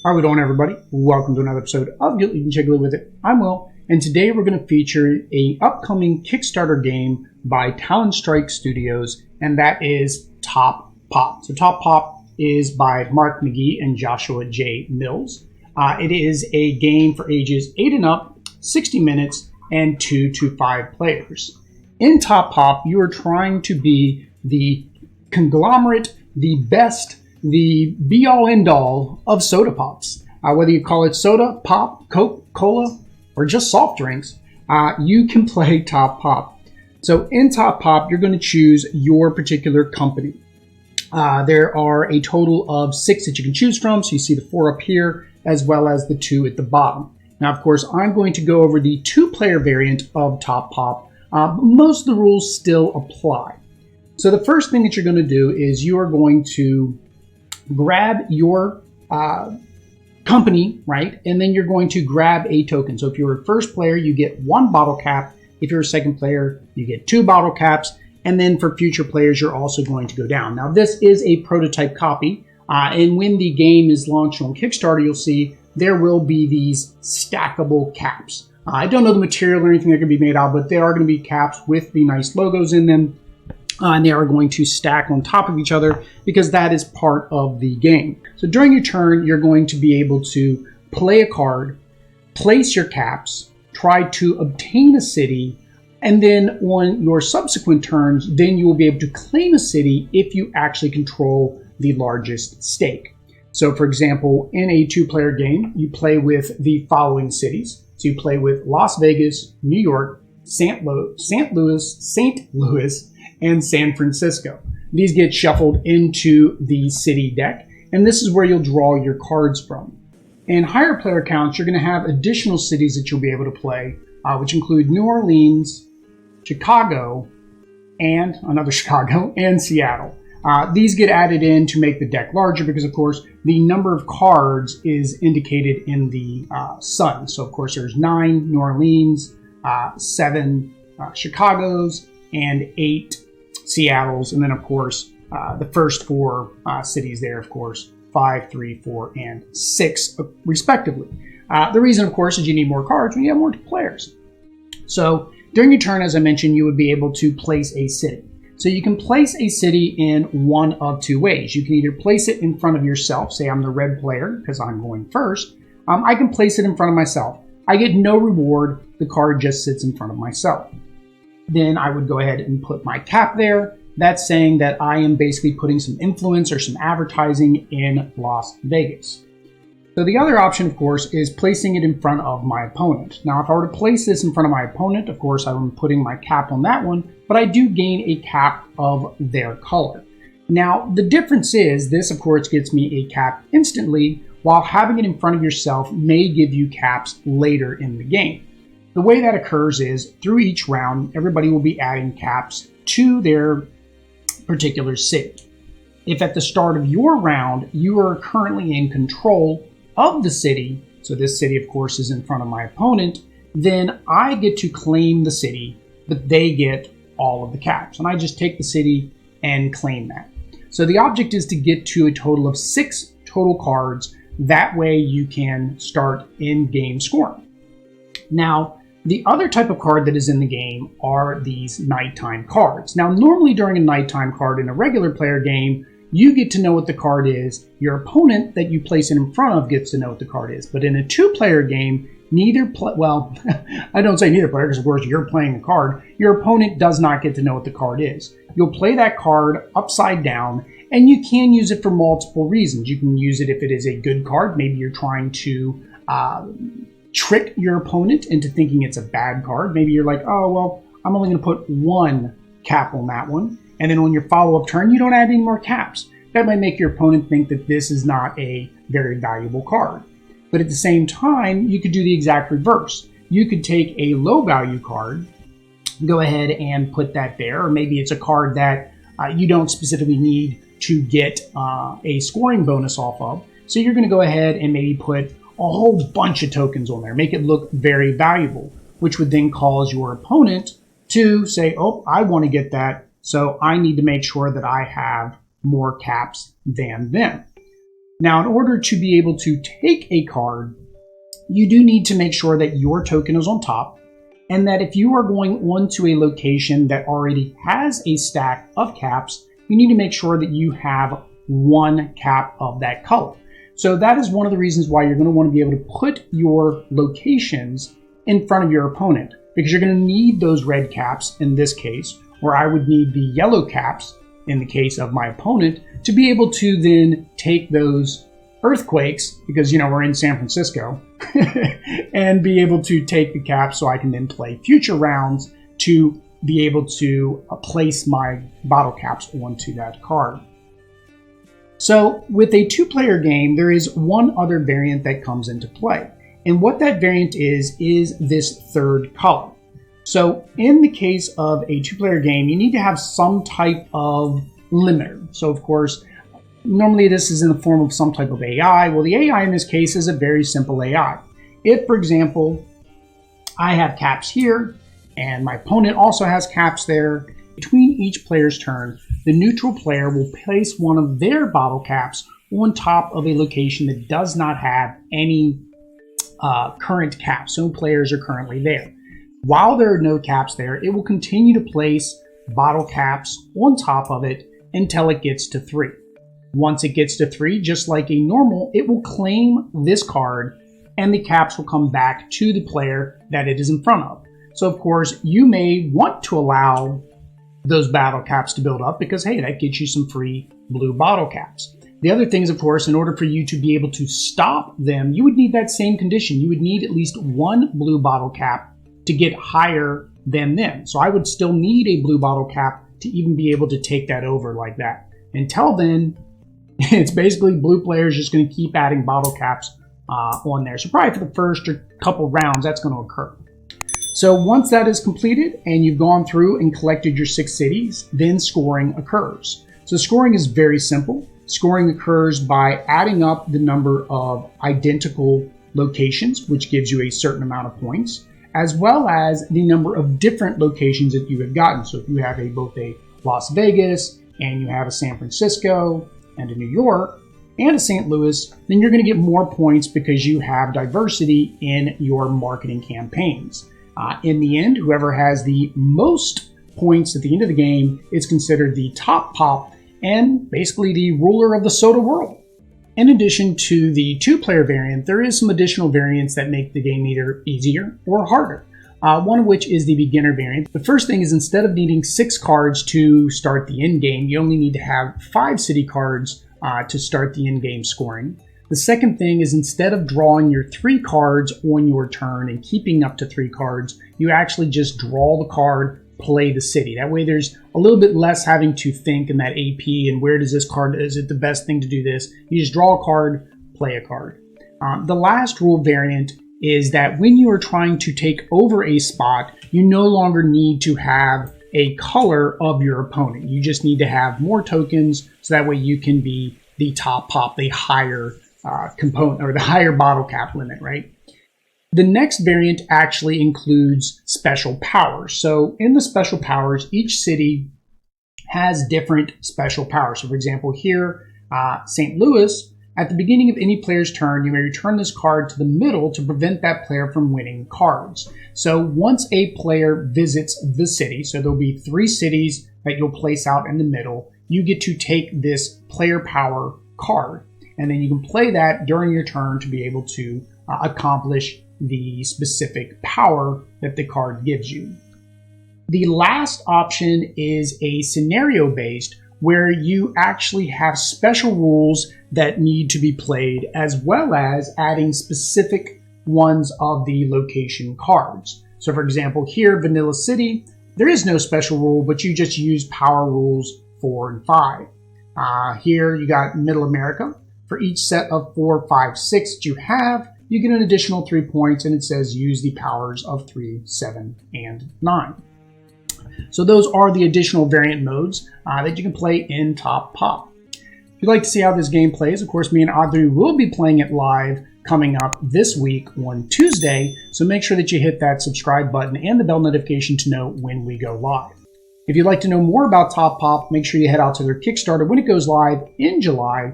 How are we doing, everybody? Welcome to another episode of Get Leading Jiggly With It. I'm Will, and today we're going to feature an upcoming Kickstarter game by Talon Strikes Studios, and that is Top Pop. So Top Pop is by Mark McGee and Joshua J. Mills. It is a game for ages 8 and up, 60 minutes, and 2 to 5 players. In Top Pop, you are trying to be the conglomerate, the best, the be-all, end-all of soda pops. Whether you call it soda, pop, Coke, cola, or just soft drinks, you can play Top Pop. So in Top Pop, you're going to choose your particular company. There are a total of 6 that you can choose from, so you see the 4 up here, as well as the 2 at the bottom. Now, of course, I'm going to go over the 2-player variant of Top Pop. Most of the rules still apply. So the first thing that you're going to do is you are going to grab your company, right? And then you're going to grab a token. So if you're a first player, you get 1 bottle cap. If you're a second player, you get 2 bottle caps. And then for future players, you're also going to go down. Now, this is a prototype copy. And when the game is launched on Kickstarter, you'll see there will be these stackable caps. I don't know the material or anything that can be made out, but there are going to be caps with the nice logos in them. And they are going to stack on top of each other because that is part of the game. So during your turn, you're going to be able to play a card, place your caps, try to obtain a city, and then on your subsequent turns, then you will be able to claim a city if you actually control the largest stake. So for example, in a 2-player game, you play with the following cities. So you play with Las Vegas, New York, St. Louis, and San Francisco. These get shuffled into the city deck, and this is where you'll draw your cards from. In higher player counts, you're going to have additional cities that you'll be able to play, which include New Orleans, Chicago, and another Chicago, and Seattle. These get added in to make the deck larger because, of course, the number of cards is indicated in the sun. So, of course, there's 9 New Orleans, 7 Chicagos, and 8 Seattles, and then of course the first 4 cities there, of course, 5, 3, 4, and 6 respectively. The reason, of course, is you need more cards when you have more players. So during your turn, as I mentioned, you would be able to place a city. So you can place a city in one of 2 ways. You can either place it in front of yourself. Say I'm the red player because I'm going first. I can place it in front of myself. I get no reward. The card just sits in front of myself. Then I would go ahead and put my cap there. That's saying that I am basically putting some influence or some advertising in Las Vegas. So the other option, of course, is placing it in front of my opponent. Now, if I were to place this in front of my opponent, of course, I'm putting my cap on that one, but I do gain a cap of their color. Now, the difference is this, of course, gets me a cap instantly, while having it in front of yourself may give you caps later in the game. The way that occurs is through each round, everybody will be adding caps to their particular city. If at the start of your round, you are currently in control of the city, so this city, of course, is in front of my opponent, then I get to claim the city, but they get all of the caps. And I just take the city and claim that. So the object is to get to a total of 6 total cards. That way you can start in-game scoring. Now, the other type of card that is in the game are these nighttime cards. Now, normally during a nighttime card in a regular player game, you get to know what the card is. Your opponent that you place it in front of gets to know what the card is. But in a 2-player game, I don't say neither player because, of course, you're playing a card. Your opponent does not get to know what the card is. You'll play that card upside down, and you can use it for multiple reasons. You can use it if it is a good card. Maybe you're trying to trick your opponent into thinking it's a bad card. Maybe you're like, oh, well, I'm only going to put 1 cap on that one. And then on your follow-up turn, you don't add any more caps. That might make your opponent think that this is not a very valuable card. But at the same time, you could do the exact reverse. You could take a low-value card, go ahead and put that there. Or maybe it's a card that you don't specifically need to get a scoring bonus off of. So you're going to go ahead and maybe put a whole bunch of tokens on there, make it look very valuable, which would then cause your opponent to say, oh, I want to get that, so I need to make sure that I have more caps than them. Now, in order to be able to take a card, you do need to make sure that your token is on top, and that if you are going onto a location that already has a stack of caps, you need to make sure that you have one cap of that color. So that is one of the reasons why you're going to want to be able to put your locations in front of your opponent, because you're going to need those red caps in this case, or I would need the yellow caps in the case of my opponent to be able to then take those earthquakes, because we're in San Francisco, and be able to take the caps so I can then play future rounds to be able to place my bottle caps onto that card. So with a two-player game, there is one other variant that comes into play. And what that variant is this third color. So in the case of a two-player game, you need to have some type of limiter. So of course, normally this is in the form of some type of AI. Well, the AI in this case is a very simple AI. If, for example, I have caps here, and my opponent also has caps there, between each player's turn, the neutral player will place one of their bottle caps on top of a location that does not have any current caps. No players are currently there. While there are no caps there, it will continue to place bottle caps on top of it until it gets to 3. Once it gets to 3, just like a normal, it will claim this card and the caps will come back to the player that it is in front of. So of course, you may want to allow those bottle caps to build up because, hey, that gets you some free blue bottle caps. The other things, of course, in order for you to be able to stop them, you would need that same condition. You would need at least one blue bottle cap to get higher than them. So I would still need a blue bottle cap to even be able to take that over like that. Until then, it's basically blue players just going to keep adding bottle caps on there. So probably for the first or couple rounds, that's going to occur. So once that is completed and you've gone through and collected your 6 cities, then scoring occurs. So scoring is very simple. Scoring occurs by adding up the number of identical locations, which gives you a certain amount of points, as well as the number of different locations that you have gotten. So if you have both a Las Vegas and you have a San Francisco and a New York and a St. Louis, then you're going to get more points because you have diversity in your marketing campaigns. In the end, whoever has the most points at the end of the game is considered the top pop and basically the ruler of the soda world. In addition to the two-player variant, there is some additional variants that make the game either easier or harder. One of which is the beginner variant. The first thing is, instead of needing 6 cards to start the end game, you only need to have 5 city cards to start the end game scoring. The second thing is, instead of drawing your 3 cards on your turn and keeping up to 3 cards, you actually just draw the card, play the city. That way there's a little bit less having to think in that AP and where does this card, is it the best thing to do this? You just draw a card, play a card. The last rule variant is that when you are trying to take over a spot, you no longer need to have a color of your opponent. You just need to have more tokens so that way you can be the top pop, the higher component or the higher bottle cap limit, right? The next variant actually includes special powers. So in the special powers, each city has different special powers. So for example, here, St. Louis, at the beginning of any player's turn, you may return this card to the middle to prevent that player from winning cards. So once a player visits the city, so there'll be 3 cities that you'll place out in the middle, you get to take this player power card. And then you can play that during your turn to be able to accomplish the specific power that the card gives you. The last option is a scenario-based, where you actually have special rules that need to be played, as well as adding specific ones of the location cards. So for example, here, Vanilla City, there is no special rule, but you just use power rules 4 and 5. Here you got Middle America. For each set of 4, 5, 6 that you have, you get an additional 3 points, and it says use the powers of 3, 7, and 9. So those are the additional variant modes that you can play in Top Pop. If you'd like to see how this game plays, of course, me and Audrey will be playing it live coming up this week on Tuesday, so make sure that you hit that subscribe button and the bell notification to know when we go live. If you'd like to know more about Top Pop, make sure you head out to their Kickstarter when it goes live in July.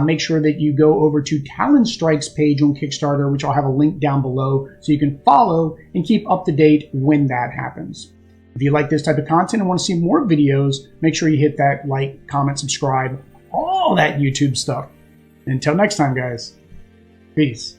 make sure that you go over to Talon Strikes page on Kickstarter, which I'll have a link down below so you can follow and keep up to date when that happens. If you like this type of content and want to see more videos, make sure you hit that like, comment, subscribe, all that YouTube stuff. Until next time, guys. Peace.